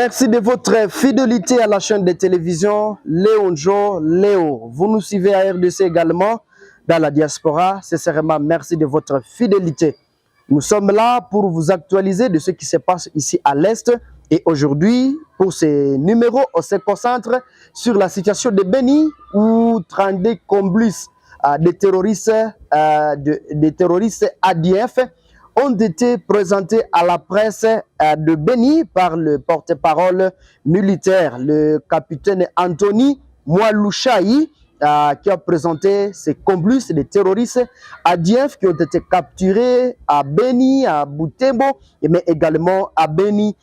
Merci de votre fidélité à la chaîne de télévision Léonjo Léo. Vous nous suivez à RDC également dans la diaspora. Sincèrement, merci de votre fidélité. Nous sommes là pour vous actualiser de ce qui se passe ici à l'Est. Et aujourd'hui, pour ces numéros, on se concentre sur la situation de Beni où 32 complices des terroristes ADF ont été présentés à la presse de Beni par le porte-parole militaire, le capitaine Anthony Mwalushayi, qui a présenté ces complices des terroristes ADF qui ont été capturés à Beni, à Butembo, mais également à Beni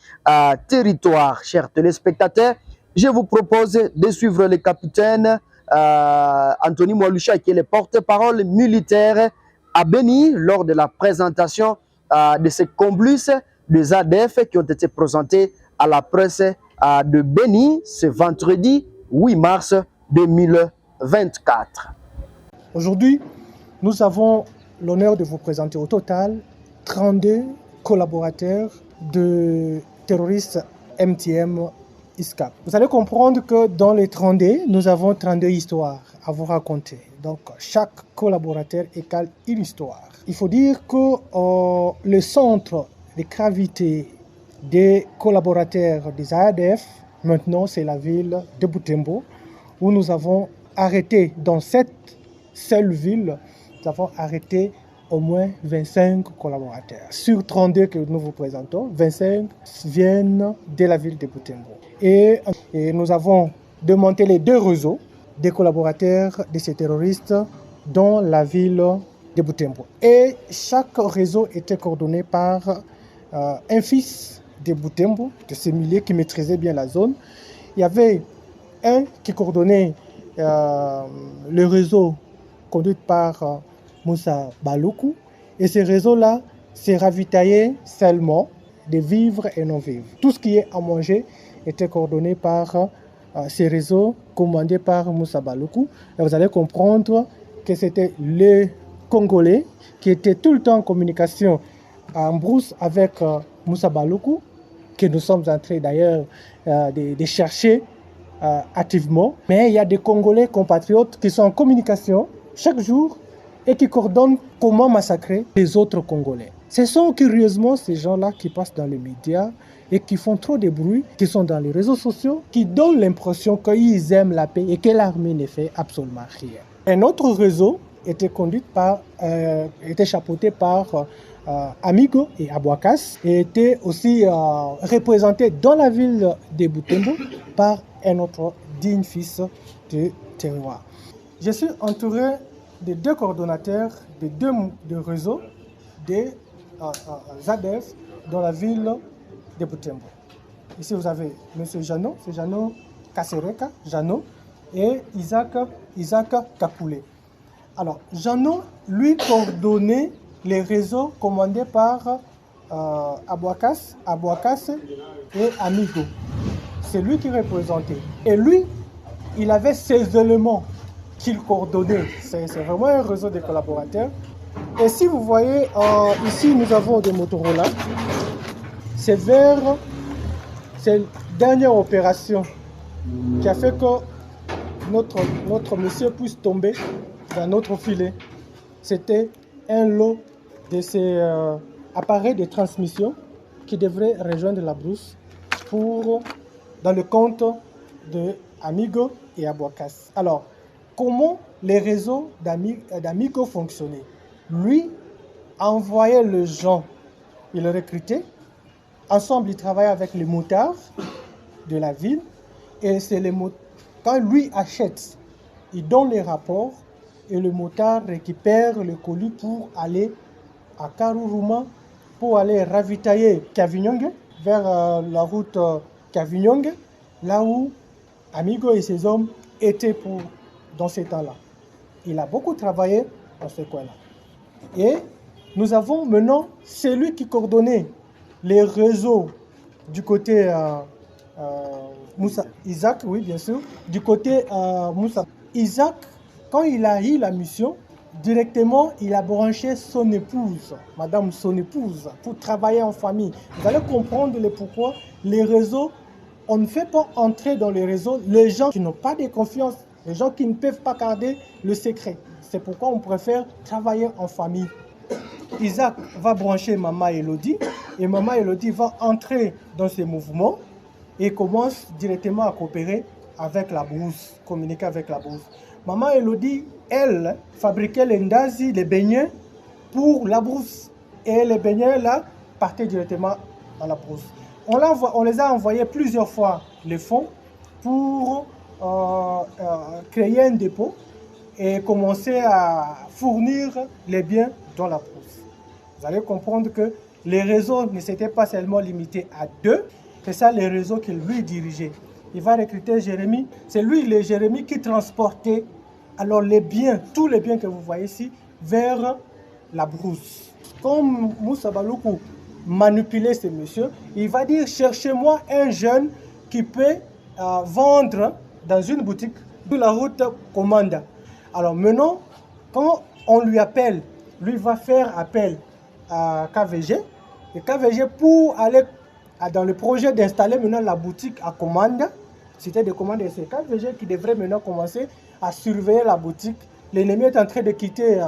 territoire. Chers téléspectateurs, je vous propose de suivre le capitaine Anthony Mwalushayi, qui est le porte-parole militaire à Beni, lors de la présentation de ces complices des ADF qui ont été présentés à la presse de Beni ce vendredi 8 mars 2024. Aujourd'hui, nous avons l'honneur de vous présenter au total 32 collaborateurs de terroristes MTM ISCAP. Vous allez comprendre que dans les 32, nous avons 32 histoires à vous raconter. Donc, chaque collaborateur égale une histoire. Il faut dire que le centre de gravité des collaborateurs des ADF, maintenant, c'est la ville de Butembo, où nous avons arrêté, dans cette seule ville, nous avons arrêté au moins 25 collaborateurs. Sur 32 que nous vous présentons, 25 viennent de la ville de Butembo. Et nous avons démantelé 2 réseaux des collaborateurs de ces terroristes dans la ville de Butembo. Et chaque réseau était coordonné par un fils de Butembo, de ces milliers qui maîtrisait bien la zone. Il y avait un qui coordonnait le réseau conduit par Moussa Baloukou. Et ce réseau-là s'est ravitaillé seulement de vivres et non-vivres. Tout ce qui est à manger était coordonné par ces réseaux commandés par Moussa Baloukou. Et vous allez comprendre que c'était le Congolais qui était tout le temps en communication en brousse avec Moussa Baloukou, que nous sommes en train d'ailleurs de chercher activement. Mais il y a des Congolais compatriotes qui sont en communication chaque jour et qui coordonnent comment massacrer les autres Congolais. Ce sont curieusement ces gens-là qui passent dans les médias et qui font trop de bruit, qui sont dans les réseaux sociaux, qui donnent l'impression qu'ils aiment la paix et que l'armée ne fait absolument rien. Un autre réseau était chapeauté par Amigo et Abouakas et était aussi représenté dans la ville de Butembo par un autre digne fils de terroir. Je suis entouré de 2 coordonnateurs de 2 réseaux des ADF dans la ville de Butembo. Ici vous avez M. Jano, c'est Jano Kasereka, Jano, et Isaac Kakoulé. Alors, Jano, lui, coordonnait les réseaux commandés par Abouakas et Amigo. C'est lui qui représentait. Et lui, il avait ces éléments qu'il coordonnait. C'est vraiment un réseau de collaborateurs. Et si vous voyez, ici, nous avons des Motorola. C'est vers cette dernière opération qui a fait que notre monsieur puisse tomber dans notre filet. C'était un lot de ces appareils de transmission qui devraient rejoindre la brousse dans le compte de Amigo et Abouakas. Alors, comment les réseaux d'Amigo fonctionnaient? Lui envoyait les gens, il les recrutait. Ensemble, ils travaillaient avec les motards de la ville. Et quand lui achète, il donne les rapports et le motard récupère le colis pour aller à Karuruma, pour aller ravitailler Kavinyonge vers la route Kavinyonge, là où Amigo et ses hommes étaient dans ces temps-là. Il a beaucoup travaillé dans ce coin-là. Et nous avons maintenant celui qui coordonnait les réseaux du côté Moussa Isaac, oui bien sûr, du côté Moussa Isaac. Quand il a eu la mission, directement il a branché son épouse, son épouse, pour travailler en famille. Vous allez comprendre pourquoi les réseaux on ne fait pas entrer dans les réseaux les gens qui n'ont pas de confiance, les gens qui ne peuvent pas garder le secret. C'est pourquoi on préfère travailler en famille. Isaac va brancher Maman Elodie et Maman Elodie va entrer dans ces mouvements et commence directement à coopérer avec la brousse, communiquer avec la brousse. Maman Elodie, elle, fabriquait les ndasi, les beignets pour la brousse. Et les beignets, là, partaient directement dans la brousse. On les a envoyés plusieurs fois, les fonds, pour créer un dépôt et commencer à fournir les biens dans la brousse. Vous allez comprendre que les réseaux ne s'étaient pas seulement limités à 2, c'est ça les réseaux qu'il lui dirigeait. Il va recruter Jérémie, c'est lui, le Jérémie, qui transportait alors les biens, tous les biens que vous voyez ici, vers la brousse. Comme Moussa Baloukou manipulait ces messieurs, il va dire, cherchez-moi un jeune qui peut vendre dans une boutique de la route Commanda. Alors maintenant, quand on lui appelle, lui va faire appel à KVG. Et KVG, pour aller dans le projet d'installer maintenant la boutique à Commanda, c'était de commander, c'est KVG qui devrait maintenant commencer à surveiller la boutique. L'ennemi est en train de quitter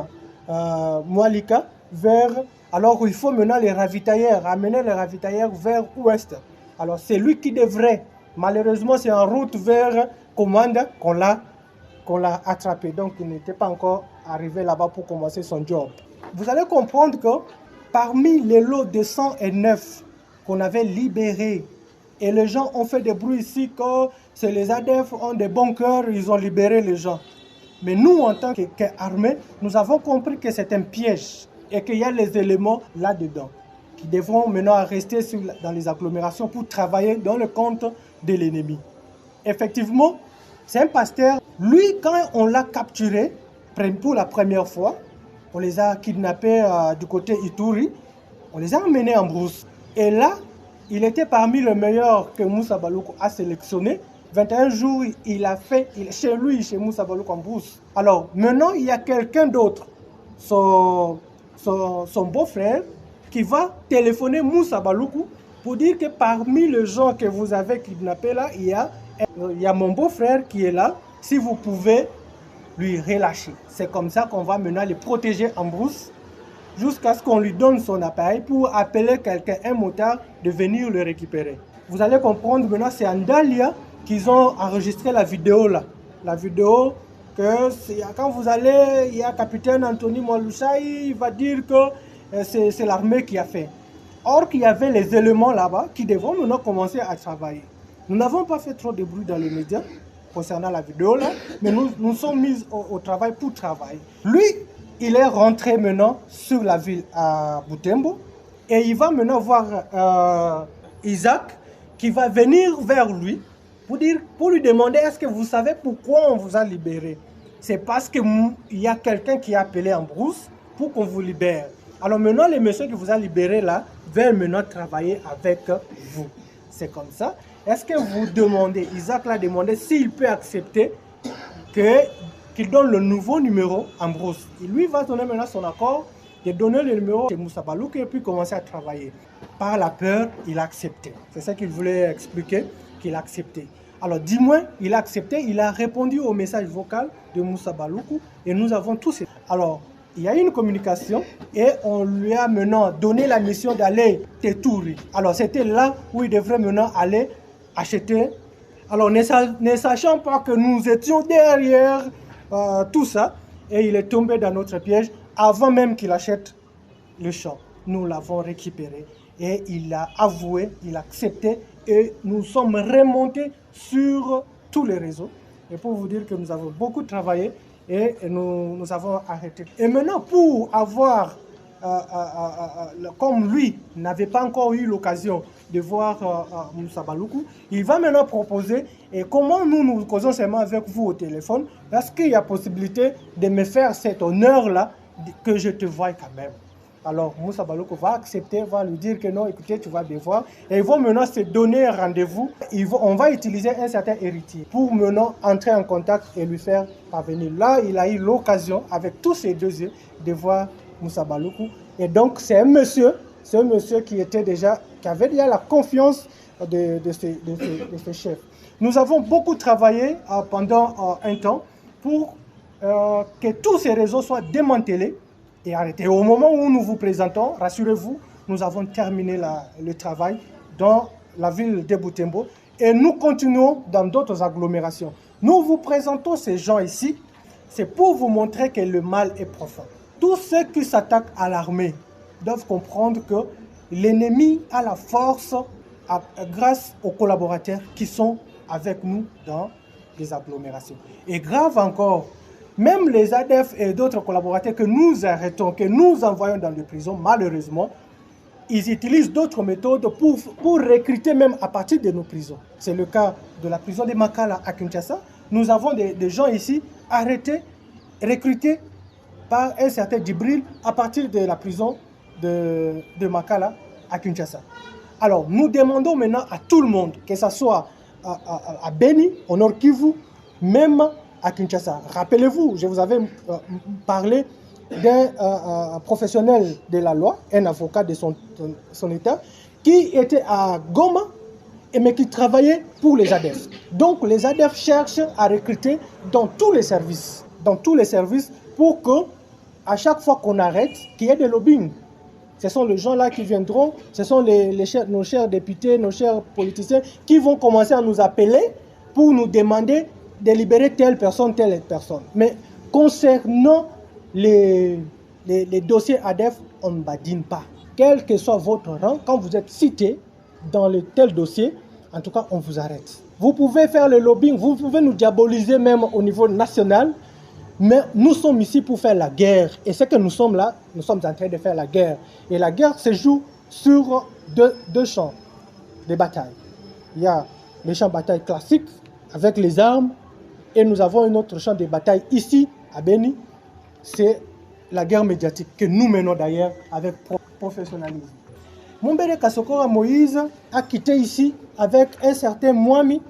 Moualika vers... Alors il faut maintenant les ravitailleurs, amener les ravitailleurs vers ouest. Alors c'est lui qui devrait, malheureusement c'est en route vers Commanda qu'on l'a attrapé. Donc il n'était pas encore arrivé là-bas pour commencer son job. Vous allez comprendre que parmi les lots de 109 qu'on avait libérés, et les gens ont fait des bruits ici que c'est les ADF ont des bons cœurs, ils ont libéré les gens. Mais nous, en tant qu'armée, nous avons compris que c'est un piège et qu'il y a les éléments là-dedans qui devront maintenant rester dans les agglomérations pour travailler dans le compte de l'ennemi. Effectivement, c'est un pasteur. Lui, quand on l'a capturé pour la première fois, on les a kidnappés du côté Ituri, on les a emmenés en brousse. Et là, il était parmi les meilleurs que Moussa Baloukou a sélectionné. 21 jours, il a fait chez lui, chez Moussa Baloukou en brousse. Alors, maintenant, il y a quelqu'un d'autre, son beau-frère, qui va téléphoner Moussa Baloukou pour dire que parmi les gens que vous avez kidnappés là, il y a mon beau-frère qui est là. Si vous pouvez lui relâcher. C'est comme ça qu'on va maintenant les protéger en brousse jusqu'à ce qu'on lui donne son appareil pour appeler quelqu'un, un motard, de venir le récupérer. Vous allez comprendre maintenant, c'est en Dalia qu'ils ont enregistré la vidéo là. La vidéo que quand vous allez, il y a capitaine Anthony Mwalushayi, il va dire que c'est l'armée qui a fait. Or qu'il y avait les éléments là-bas qui devront maintenant commencer à travailler. Nous n'avons pas fait trop de bruit dans les médias concernant la vidéo là, mais nous sommes mis au travail pour travailler. Lui, il est rentré maintenant sur la ville à Butembo et il va maintenant voir Isaac qui va venir vers lui pour lui demander est-ce que vous savez pourquoi on vous a libéré. C'est parce qu'il y a quelqu'un qui a appelé en brousse pour qu'on vous libère. Alors maintenant, les messieurs qui vous a libéré là veulent maintenant travailler avec vous. C'est comme ça. Est-ce que vous demandez, Isaac l'a demandé s'il peut accepter qu'il donne le nouveau numéro en brousse. Il lui va donner maintenant son accord de donner le numéro de Moussa Baloukou et puis commencer à travailler. Par la peur, il a accepté. C'est ça qu'il voulait expliquer, qu'il a accepté. Alors dis-moi, il a accepté, il a répondu au message vocal de Moussa Baloukou et nous avons tous... Alors, il y a eu une communication et on lui a maintenant donné la mission d'aller Tétouri. Alors c'était là où il devrait maintenant aller acheter. Alors ne sachant pas que nous étions derrière tout ça, et il est tombé dans notre piège avant même qu'il achète le champ. Nous l'avons récupéré et il a avoué, il a accepté et nous sommes remontés sur tous les réseaux. Et pour vous dire que nous avons beaucoup travaillé et nous avons arrêté. Et maintenant, pour avoir, comme lui n'avait pas encore eu l'occasion de voir Moussa Baloukou, il va maintenant proposer, et comment nous causons seulement avec vous au téléphone, parce qu'il y a possibilité de me faire cet honneur-là, que je te voie quand même. Alors Moussa Baloukou va accepter, va lui dire que non, écoutez, tu vas me voir. Et ils vont maintenant se donner rendez-vous. On va utiliser un certain héritier pour maintenant entrer en contact et lui faire parvenir. Là, il a eu l'occasion, avec tous ses deux yeux, de voir Moussa Baloukou. Et donc, c'est un monsieur qui avait déjà la confiance de ces chefs. Nous avons beaucoup travaillé pendant un temps pour que tous ces réseaux soient démantelés et arrêtés. Au moment où nous vous présentons, rassurez-vous, nous avons terminé le travail dans la ville de Butembo et nous continuons dans d'autres agglomérations. Nous vous présentons ces gens ici, c'est pour vous montrer que le mal est profond. Tous ceux qui s'attaquent à l'armée doivent comprendre que l'ennemi a la force grâce aux collaborateurs qui sont avec nous dans les agglomérations. Et grave encore, même les ADF et d'autres collaborateurs que nous arrêtons, que nous envoyons dans les prisons, malheureusement, ils utilisent d'autres méthodes pour recruter même à partir de nos prisons. C'est le cas de la prison de Makala à Kinshasa. Nous avons des gens ici arrêtés, recrutés par un certain Djibril à partir de la prison de Makala à Kinshasa. Alors, nous demandons maintenant à tout le monde, que ce soit à Beni, au Nord Kivu, même à Kinshasa. Rappelez-vous, je vous avais parlé d'un professionnel de la loi, un avocat de son État, qui était à Goma, mais qui travaillait pour les ADF. Donc les ADF cherchent à recruter dans tous les services pour que, à chaque fois qu'on arrête, qu'il y ait des lobbying. Ce sont les gens-là qui viendront, ce sont nos chers députés, nos chers politiciens, qui vont commencer à nous appeler pour nous demander de libérer telle personne. Mais concernant les dossiers ADF, on ne badine pas. Quel que soit votre rang, quand vous êtes cité dans tel dossier, en tout cas, on vous arrête. Vous pouvez faire le lobbying, vous pouvez nous diaboliser même au niveau national, mais nous sommes ici pour faire la guerre. Et ce que nous sommes là, nous sommes en train de faire la guerre. Et la guerre se joue sur deux champs de bataille. Il y a les champs de bataille classiques avec les armes, et nous avons un autre champ de bataille ici, à Beni. C'est la guerre médiatique que nous menons d'ailleurs avec professionnalisme. Mumbere Kasokora Moïse a quitté ici avec un certain Mwami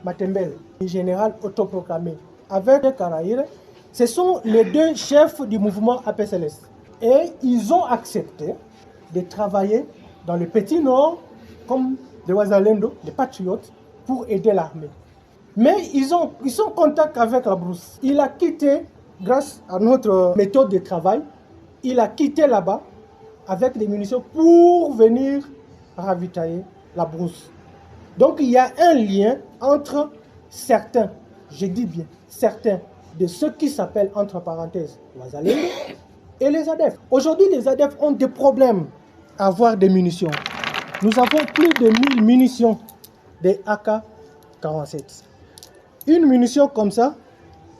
Matembele, général autoproclamé, avec Karaïre. Ce sont les deux chefs du mouvement APCLS. Et ils ont accepté de travailler dans le petit nord, comme les Wazalendo, les patriotes, pour aider l'armée. Mais ils sont en contact avec la brousse. Il a quitté, grâce à notre méthode de travail, il a quitté là-bas avec des munitions pour venir ravitailler la brousse. Donc il y a un lien entre certains, je dis bien certains, de ceux qui s'appellent entre parenthèses Wazalendo et les ADF. Aujourd'hui, les ADF ont des problèmes à avoir des munitions. Nous avons plus de 1000 munitions des AK-47. Une munition comme ça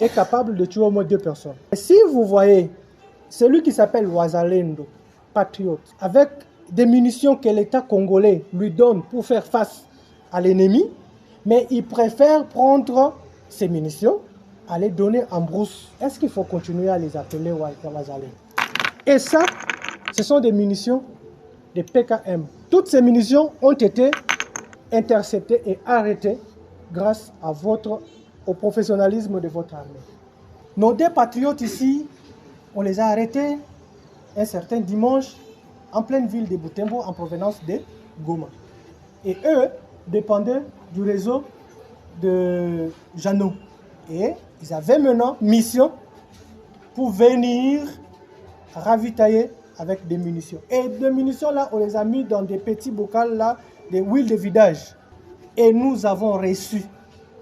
est capable de tuer au moins 2 personnes. Et si vous voyez celui qui s'appelle Wazalendo, patriote, avec des munitions que l'État congolais lui donne pour faire face à l'ennemi, mais il préfère prendre ces munitions, à les donner en brousse. Est-ce qu'il faut continuer à les appeler Wazalendo? Et ça, ce sont des munitions de PKM. Toutes ces munitions ont été interceptées et arrêtées grâce au professionnalisme de votre armée. Nos 2 patriotes ici, on les a arrêtés un certain dimanche en pleine ville de Butembo en provenance de Goma. Et eux dépendaient du réseau de Jeannot. Et ils avaient maintenant mission pour venir ravitailler avec des munitions. Et des munitions là, on les a mis dans des petits bocals là, des huiles de vidage. Et nous avons reçu.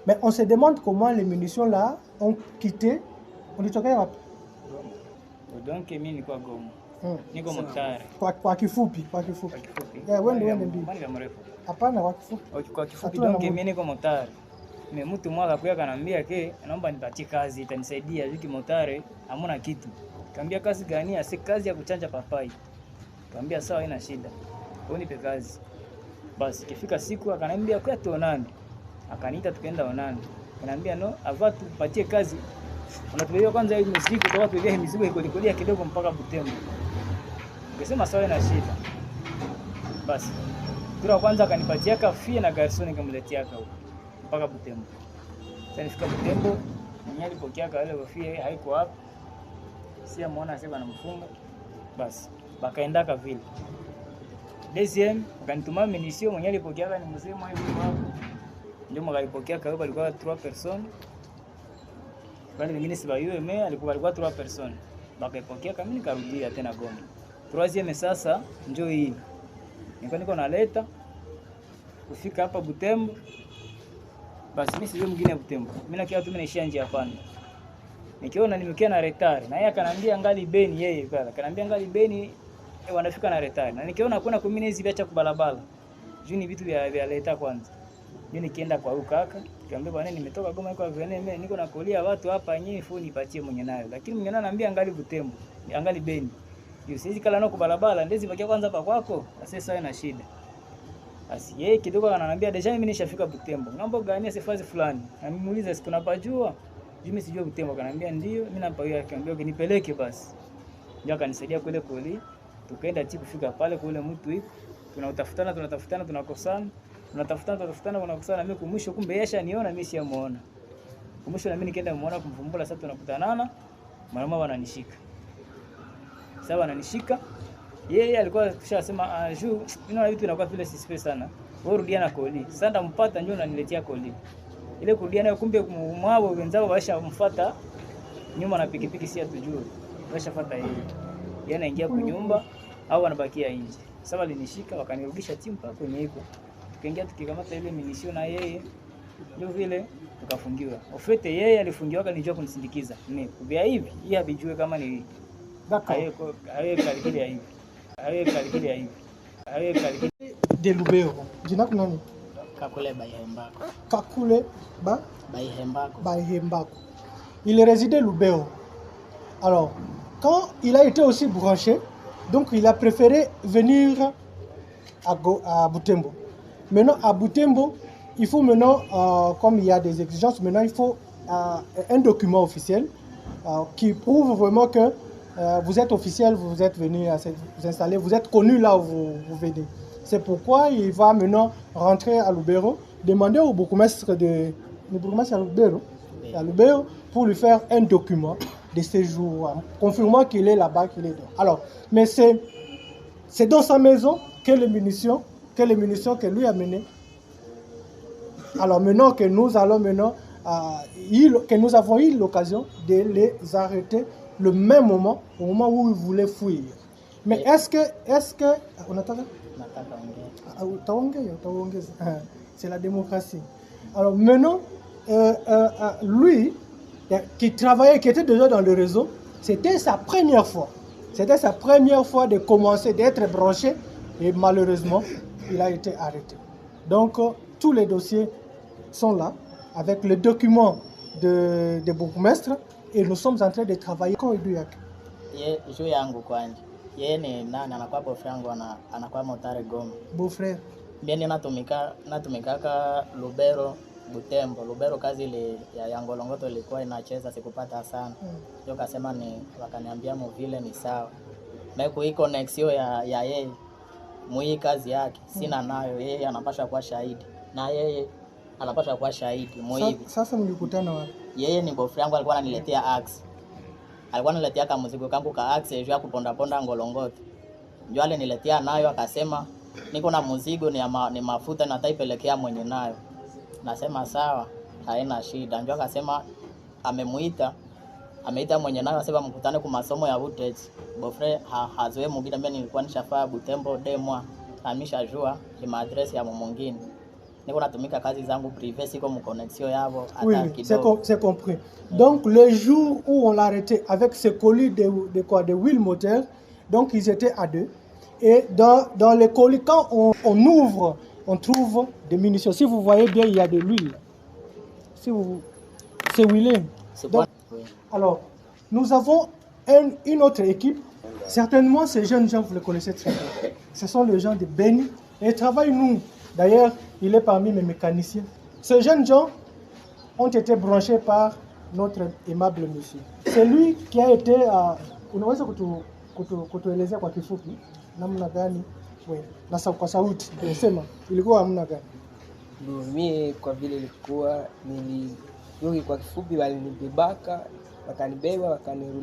Mais on se demande comment les munitions là ont quitté. On dit donc mimi nilikuwa Goma. Niko mtare. Kwa kifupi. Wende mbili. Hapana kwa kifupi. Kwa kifupi donc mimi niko mtare. Mtu mmoja kuya kanambia naomba nipatie kazi itanisaidia wiki motare hamuna kitu. Kaambia kazi gani? Asi kazi ya kuchanja papai. Kaambia sawa haina shida. Unipe kazi. Basi kifika siku akanambia kwa tuonane. Akaniita tukaenda onana. Akaniambia no, ava tupatie kazi. Unatubebea kwanza hiyo mizigo kutoka tubebea mizigo ikolia kidogo mpaka Butembo. Nikasema sawa haina shida. Basi. Kila kwanza akanipatia kafia na garsoni nikamletea huko mpaka Butembo. Sasa nifika Butembo, mwenye alipokea kale kafia haiko hapo. Si amuona sasa anamfunga. Basi bakaenda ka vile. Deuxième wakanituma munition, mwenye alipokea ni mzee mwa hivi hapo. Ndio mkalipokea kwa hiyo walikuwa 3 personnes. Wale wengine si bayue me alikuwa 3 personnes. Bakapokea kama nikarudia tena Goma. Troisième sasa njoo hii. Niko naleta kufika hapa Butembo. Basi mimi sio mwingine Butembo. Mimi nakia tu naishia njia hapana. Nikiona nimekia na retard. Na yeye akanambia ngali Beni yeye pale. Akanambia ngali Beni wanafika na retard. Na nikiona hakuna kumine hizi viacha kubalabala. Juu ni vitu vya leta kwanza. Mimi nikienda kwa huyu kaka, nikamwambia bwana nimetoka Goma kwa Vene, mimi niko nakolia watu hapa nyinyi fu nipatie mwenye nayo. Lakini mwenye nayo ananiambia angali Butembo, angali Beni. Hiyo sisi kala nako barabara ndezi bakia kwanza hapa kwako, sasa ina shida. Basi yeye kidogo ananiambia deja mimi nishafika Butembo. Ngambo gani sifazi fulani. Animuuliza siku napajua. Mimi sijui Butembo, akaniambia ndio, mimi nampawia akaniambia ukinipeleke basi. Ndio akanisaidia kule kuli. Tukaenda ati kufika pale kule mtu iko. Tunatafutana tunakosana. Tunatafutana unakosana mimi kumwisho, kumbe yesha niona mimi siamuona. Kumwisho na mimi nikaenda muona kumvumbula, sasa tunakutanana. Mama wananishika. Sasa wananishika. Yeye alikuwa kishasema juu mimi naona vitu vinakuwa vile sisipe sana. Wewe rudia na koli. Sasa ndampata njoo unaniletea koli. Ile kurudia nayo kumbe mwao wenzao washamfuata nyuma na pikipiki si atujue. Washafuata yeye. Yeye anaingia kwa nyumba au anabakia nje. Sasa walinishika wakanirudisha timu mpaka kwenye hiko. Tukaingia tukikamata ile minisio na yeye. Ndio vile tukafungiwa. Ofete yeye alifungiwa akanijua kunisindikiza. Mimi kubia hivi, yeye abijue kama ni D'accord. Aye kalikili ya hivi. De Lubero. Jina kunani? Kakule Baihembako. Kakule Baihembako. Baihembako. Il résidait Lubero. Alors, quand il a été aussi branché, donc il a préféré venir à Butembo. Maintenant, à Butembo, il faut maintenant, comme il y a des exigences, maintenant il faut un document officiel qui prouve vraiment que vous êtes officiel, vous êtes venu à vous installer, vous êtes connu là où vous venez. C'est pourquoi il va maintenant rentrer à Lubero, demander au bourgmestre à Lubero pour lui faire un document de séjour, confirmant qu'il est là-bas, qu'il est là. Alors, mais c'est dans sa maison que les munitions que lui a menées. Alors maintenant que nous allons que nous avons eu l'occasion de les arrêter le même moment, au moment où ils voulaient fuir. Mais est-ce que on attend? C'est la démocratie. Alors maintenant, lui, qui travaillait, qui était déjà dans le réseau, c'était sa première fois. C'était sa première fois de commencer, d'être branché, et malheureusement, il a été arrêté. Donc, tous les dossiers sont là, avec le document de bourgmestre, et nous sommes en train de travailler. Juu yangu kwanje. Yeye ni nani anakuwa boyfriend yangu anakuwa motare Goma. Beau-frère. Mimi natumikaka Lubero, Butembo. Lubero kazi ile ya Ngolongoto ilikuwa inacheza sikupata sana. Ndio kasema wakaniambia vile ni sawa. Na hii connection ya yeye mui kazi yake sina nayo, yeye anapaswa kuwa shahidi. Na yeye anapaswa kuwa shahidi mui. Sasa mlikutana wapi? Yeye ni boyfriend yangu, alikuwa ananiletea axe. Alikuwa ananiletea kama mzigo kangu ka axe juu ya kuponda Ngolongoto. Ndio aliniletea nayo akasema niko na mzigo ni mafuta na taipelekea mwenye nayo. Nasema sawa, haina shida. Ndio akasema ameita mwenye nayo asema mkutane kwa masomo ya Butet. Boyfriend hazoe mugida, mimi nilikuwa nishafaa Butembo demwa. Ameshajua ni address ya mwingine. Niko natumika kazi zangu privé siko mu connexion yavo hata kidogo. Oui, c'est compris. Donc le jour où on l'a arrêté avec ce colis de huile moteur, donc ils étaient à deux. Et dans les colis, quand on ouvre, on trouve des munitions. Si vous voyez bien, il y a de l'huile. C'est huilé. Donc, oui. Alors, nous avons une autre équipe. Certainement, ces jeunes gens, vous les connaissez très bien. Ce sont les gens de Beni. Et ils travaillent nous. D'ailleurs, il est parmi mes mécaniciens. Ces jeunes gens ont été branchés par notre aimable monsieur. C'est lui qui a été... unaweza kutuelezea kwa kifupi namna gani na kwa sauti tunasema ilikuwa namna gani? Mimi kwa vile ilikuwa nili kwa kifupi walinibebaka, wakanibeba,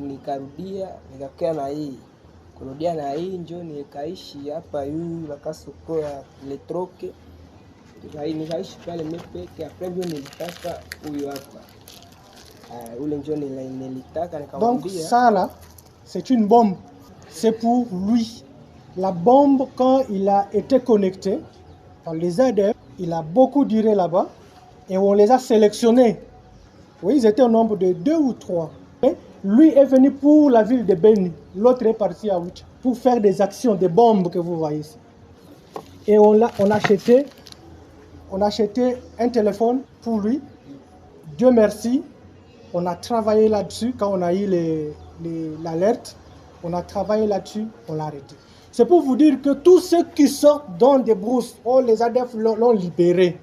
nikarudia, nikakaa na hii kurudia na hii njo nikaishi hapa yu wakasoko ya letroke nikaishi pale mepeke. Après njo nilitaka huyu hapa ule njo nilitaka Donc nikamwambia. ça là, c'est une bombe. C'est pour lui. La bombe, quand il a été connecté par les ADF, il a beaucoup duré là-bas et on les a sélectionnés. Oui, ils étaient au nombre de 2 ou 3. Et lui est venu pour la ville de Beni. L'autre est parti à Ouch pour faire des actions, des bombes que vous voyez ici. Et on a acheté un téléphone pour lui. Dieu merci, on a travaillé là-dessus. Quand on a eu l'alerte, on a travaillé là-dessus, on l'a arrêté. C'est pour vous dire que tous ceux qui sortent dans des brousses, les ADF l'ont libéré.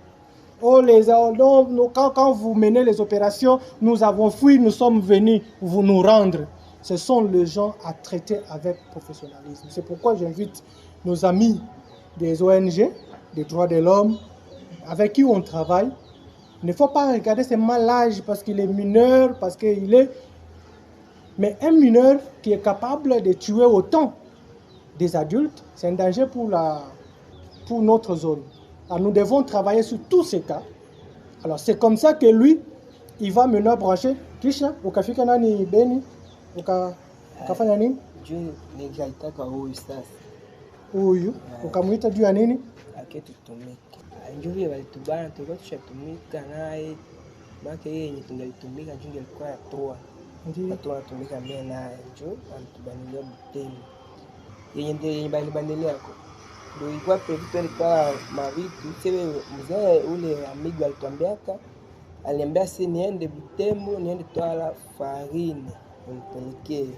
Quand vous menez les opérations, nous avons fui, nous sommes venus vous nous rendre. Ce sont les gens à traiter avec professionnalisme. C'est pourquoi j'invite nos amis des ONG, des droits de l'homme, avec qui on travaille. Il ne faut pas regarder ce malâge parce qu'il est mineur, parce qu'il est... Mais un mineur qui est capable de tuer autant des adultes, c'est un danger pour notre zone. Alors nous devons travailler sur tous ces cas. Alors c'est comme ça que lui, il va maintenant brancher. Kisha, ukafika nani Beni, ukafanya nini? Juu nikaitaka huyu sasa. Huyu, ukamuita juu ya nini? Aketutumike. Njo vile walitubana tulikuwa tushatumika naye. Maka yeye yenye tungalitumika njo ngelikuwa ya toa. Ndiyo. Watu wanatumika mie naye njo walitubanilia Butembo. Yenye banibandilia ko. Ndio ilikuwa previtu alikuwa mavitu. Sewe mzee ule amigo alituambiaka. Aliniambia si niende Butembo, niende twala farine. Unipelekee.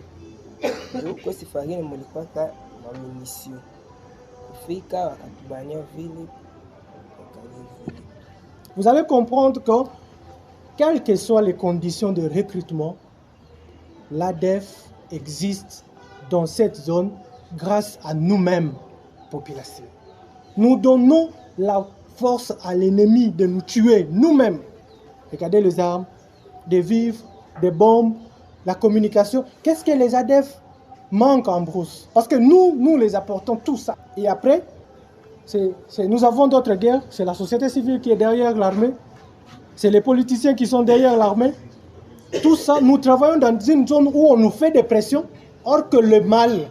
Njo kwa si farine mulikuwa ka mamunisio. Kufika wakatubania vile. Vous allez comprendre que, quelles que soient les conditions de recrutement, l'ADF existe dans cette zone grâce à nous-mêmes, population. Nous donnons la force à l'ennemi de nous tuer nous-mêmes. Regardez les armes, des vivres, des bombes, la communication. Qu'est-ce que les ADF manquent en brousse? Parce que nous les apportons tout ça. Et après, nous avons d'autres guerres. C'est la société civile qui est derrière l'armée. C'est les politiciens qui sont derrière l'armée. Tout ça, nous travaillons dans une zone où on nous fait des pressions. Or que le mal,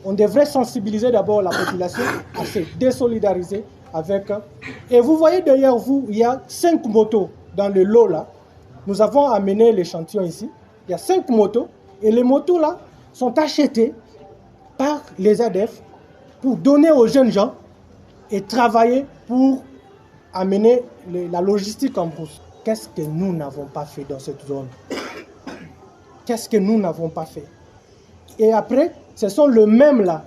on devrait sensibiliser d'abord la population à se désolidariser avec. Et vous voyez derrière vous, il y a 5 motos dans le lot là. Nous avons amené l'échantillon ici. Il y a 5 motos. Et les motos là sont achetées par les ADF pour donner aux jeunes gens et travailler pour amener la logistique en brousse. Qu'est-ce que nous n'avons pas fait dans cette zone? Qu'est-ce que nous n'avons pas fait? Et après, ce sont les mêmes là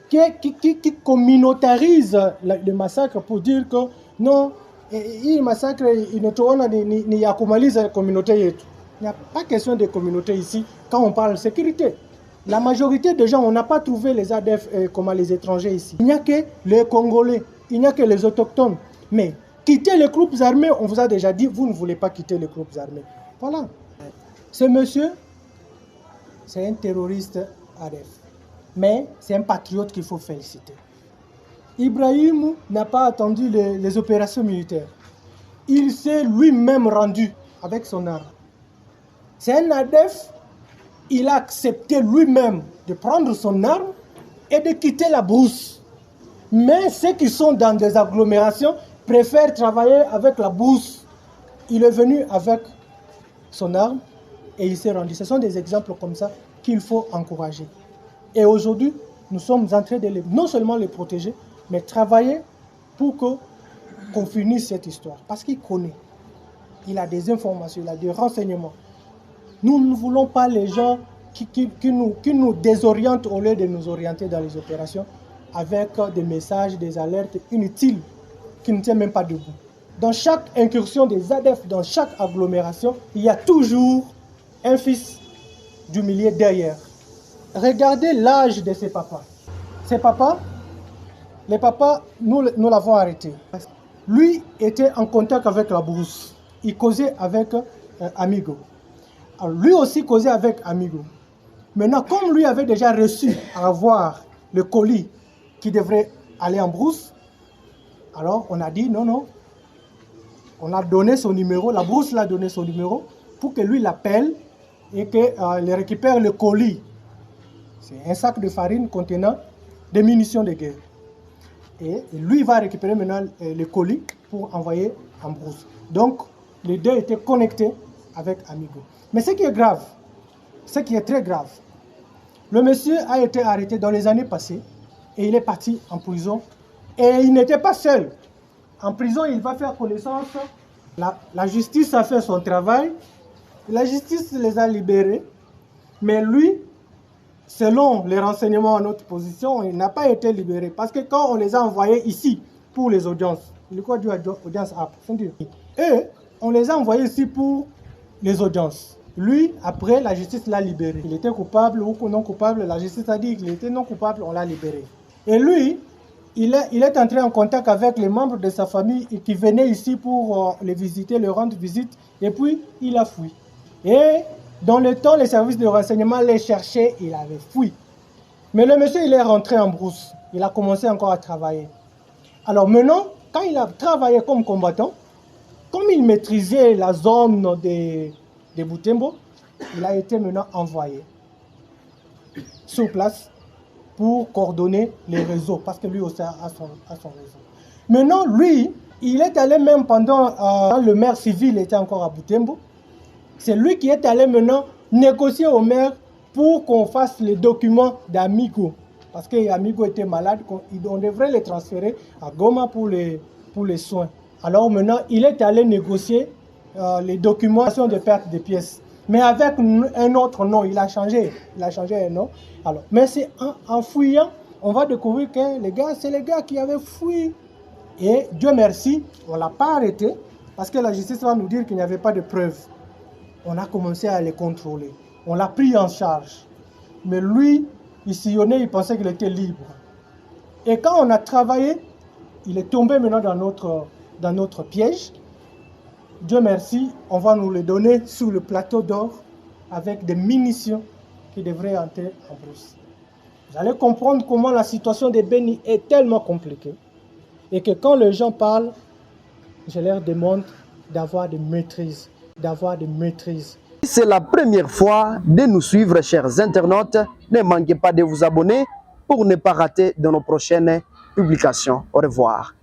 qui communautarisent le massacre pour dire que non, il massacre, il ne ya kumaliza la communauté yetu. Il n'y a pas question de communauté ici quand on parle de sécurité. La majorité des gens, on n'a pas trouvé les ADF comme les étrangers ici. Il n'y a que les Congolais, il n'y a que les autochtones. Mais quitter les groupes armés, on vous a déjà dit, vous ne voulez pas quitter les groupes armés. Voilà. Ce monsieur, c'est un terroriste ADF. Mais c'est un patriote qu'il faut féliciter. Ibrahim n'a pas attendu les opérations militaires. Il s'est lui-même rendu avec son arme. C'est un ADF. Il a accepté lui-même de prendre son arme et de quitter la brousse. Mais ceux qui sont dans des agglomérations préfèrent travailler avec la brousse. Il est venu avec son arme et il s'est rendu. Ce sont des exemples comme ça qu'il faut encourager. Et aujourd'hui, nous sommes en train de non seulement les protéger, mais travailler pour qu'on finisse cette histoire. Parce qu'il connaît. Il a des informations, il a des renseignements. Nous ne voulons pas les gens qui nous désorientent au lieu de nous orienter dans les opérations avec des messages, des alertes inutiles qui ne tiennent même pas debout. Dans chaque incursion des ADF, dans chaque agglomération, il y a toujours un fils du milieu derrière. Regardez l'âge de ces papas. Ces papas, les papas, nous l'avons arrêté. Lui était en contact avec la brousse. Il causait avec Amigo. Alors, lui aussi causait avec Amigo. Maintenant, comme lui avait déjà reçu à avoir le colis qui devrait aller en brousse, alors on a dit non. On a donné son numéro, la brousse l'a donné son numéro pour que lui l'appelle et qu'il récupère le colis. C'est un sac de farine contenant des munitions de guerre. Et lui va récupérer maintenant le colis pour envoyer en brousse. Donc, les deux étaient connectés avec Amigo. Mais ce qui est grave, ce qui est très grave, le monsieur a été arrêté dans les années passées et il est parti en prison. Et il n'était pas seul. En prison, il va faire connaissance. La justice a fait son travail. La justice les a libérés. Mais lui, selon les renseignements à notre position, il n'a pas été libéré. Parce que quand on les a envoyés ici pour les audiences, le code d'audience eux, on les a envoyés ici pour les audiences. Lui, après, la justice l'a libéré. Il était coupable ou non coupable. La justice a dit qu'il était non coupable, on l'a libéré. Et lui, il est entré en contact avec les membres de sa famille qui venaient ici pour les visiter, leur rendre visite. Et puis, il a fui. Et dans le temps, les services de renseignement les cherchaient, il avait fui. Mais le monsieur, il est rentré en brousse. Il a commencé encore à travailler. Alors maintenant, quand il a travaillé comme combattant, comme il maîtrisait la zone de Butembo, il a été maintenant envoyé sur place pour coordonner les réseaux, parce que lui aussi a son réseau. Maintenant, lui, il est allé même quand le maire civil était encore à Butembo, c'est lui qui est allé maintenant négocier au maire pour qu'on fasse les documents d'Amigo, parce qu'Amigo était malade, on devrait les transférer à Goma pour les soins. Alors maintenant, il est allé négocier les documents de perte de pièces. Mais avec un autre nom, il a changé un nom. Alors, mais c'est en fouillant, on va découvrir que c'est les gars qui avaient fui. Et Dieu merci, on ne l'a pas arrêté, parce que la justice va nous dire qu'il n'y avait pas de preuves. On a commencé à les contrôler. On l'a pris en charge. Mais lui, il sillonnait, il pensait qu'il était libre. Et quand on a travaillé, il est tombé maintenant dans notre piège. Dieu merci, on va nous les donner sur le plateau d'or avec des munitions qui devraient entrer en brousse. Vous allez comprendre comment la situation de Beni est tellement compliquée et que quand les gens parlent, je leur demande d'avoir de maîtrise, Si c'est la première fois de nous suivre, chers internautes, ne manquez pas de vous abonner pour ne pas rater de nos prochaines publications. Au revoir.